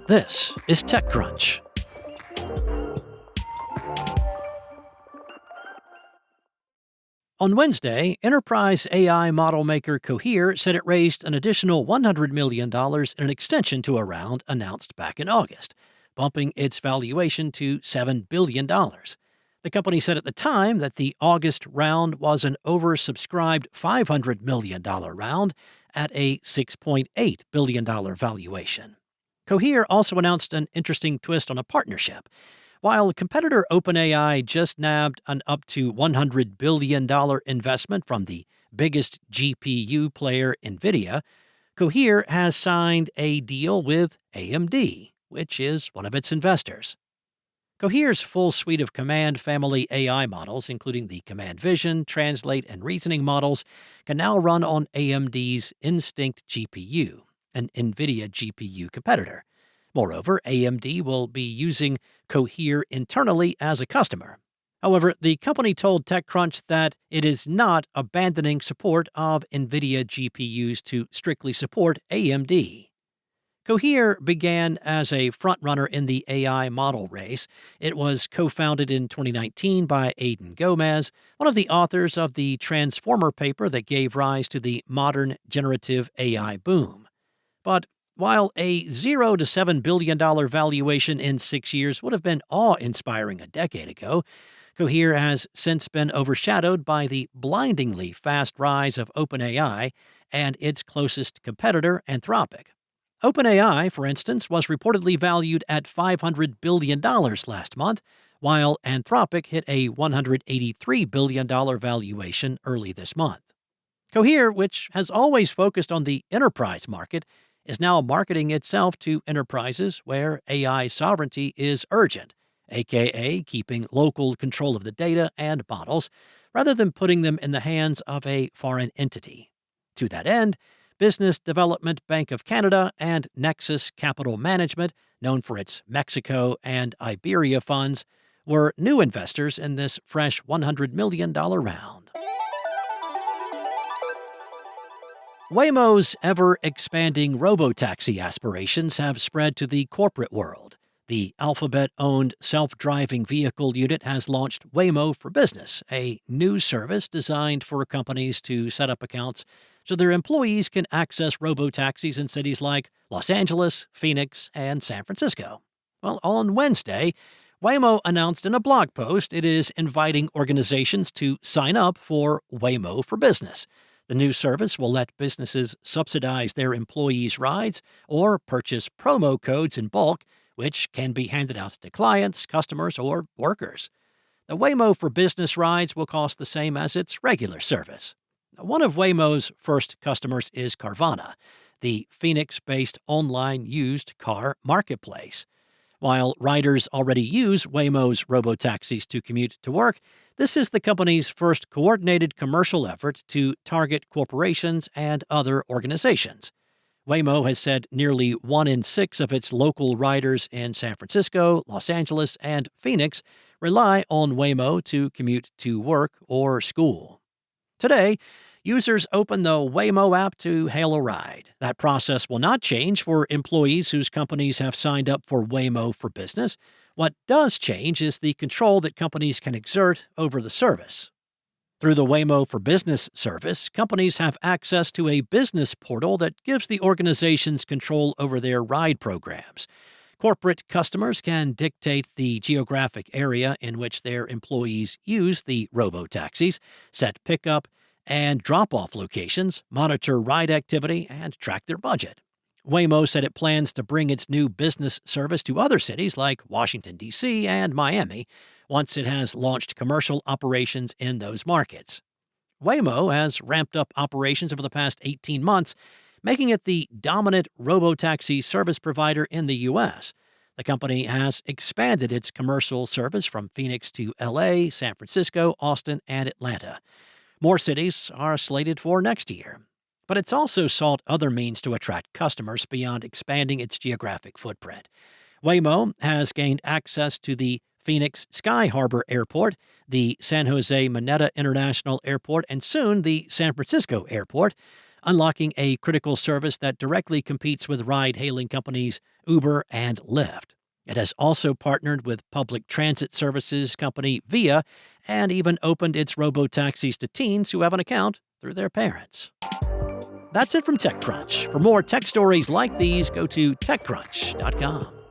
This is TechCrunch. On Wednesday, enterprise AI model maker Cohere said it raised an additional $100 million in an extension to a round announced back in August, bumping its valuation to $7 billion. The company said at the time that the August round was an oversubscribed $500 million round at a $6.8 billion valuation. Cohere also announced an interesting twist on a partnership. While competitor OpenAI just nabbed an up to $100 billion investment from the biggest GPU player, NVIDIA, Cohere has signed a deal with AMD, which is one of its investors. Cohere's full suite of Command family AI models, including the Command Vision, Translate, and Reasoning models, can now run on AMD's Instinct GPU, an NVIDIA GPU competitor. Moreover, AMD will be using Cohere internally as a customer. However, the company told TechCrunch that it is not abandoning support of NVIDIA GPUs to strictly support AMD. Cohere began as a frontrunner in the AI model race. It was co-founded in 2019 by Aidan Gomez, one of the authors of the Transformer paper that gave rise to the modern generative AI boom. But while a $0 to $7 billion valuation in 6 years would have been awe-inspiring a decade ago, Cohere has since been overshadowed by the blindingly fast rise of OpenAI and its closest competitor, Anthropic. OpenAI, for instance, was reportedly valued at $500 billion last month, while Anthropic hit a $183 billion valuation early this month. Cohere, which has always focused on the enterprise market, is now marketing itself to enterprises where AI sovereignty is urgent, aka keeping local control of the data and models, rather than putting them in the hands of a foreign entity. To that end, Business Development Bank of Canada and Nexus Capital Management, known for its Mexico and Iberia funds, were new investors in this fresh $100 million round. Waymo's ever-expanding robotaxi aspirations have spread to the corporate world. The Alphabet-owned self-driving vehicle unit has launched Waymo for Business, a new service designed for companies to set up accounts so their employees can access robotaxis in cities like Los Angeles, Phoenix, and San Francisco. Well, on Wednesday, Waymo announced in a blog post it is inviting organizations to sign up for Waymo for Business. The new service will let businesses subsidize their employees' rides or purchase promo codes in bulk, which can be handed out to clients, customers, or workers. The Waymo for Business rides will cost the same as its regular service. One of Waymo's first customers is Carvana, the Phoenix-based online used car marketplace. While riders already use Waymo's robotaxis to commute to work, this is the company's first coordinated commercial effort to target corporations and other organizations. Waymo has said nearly 1 in 6 of its local riders in San Francisco, Los Angeles, and Phoenix rely on Waymo to commute to work or school. Today, users open the Waymo app to hail a ride. That process will not change for employees whose companies have signed up for Waymo for Business. What does change is the control that companies can exert over the service. Through the Waymo for Business service, companies have access to a business portal that gives the organizations control over their ride programs. Corporate customers can dictate the geographic area in which their employees use the robotaxis, set pickup and drop-off locations, monitor ride activity, and track their budget. Waymo said it plans to bring its new business service to other cities like Washington, D.C. and Miami once it has launched commercial operations in those markets. Waymo has ramped up operations over the past 18 months, making it the dominant robotaxi service provider in the U.S. The company has expanded its commercial service from Phoenix to L.A., San Francisco, Austin, and Atlanta. More cities are slated for next year. But it's also sought other means to attract customers beyond expanding its geographic footprint. Waymo has gained access to the Phoenix Sky Harbor Airport, the San Jose Maneta International Airport, and soon the San Francisco Airport. unlocking a critical service that directly competes with ride-hailing companies Uber and Lyft. It has also partnered with public transit services company Via and even opened its robotaxis to teens who have an account through their parents. That's it from TechCrunch. For more tech stories like these, go to TechCrunch.com.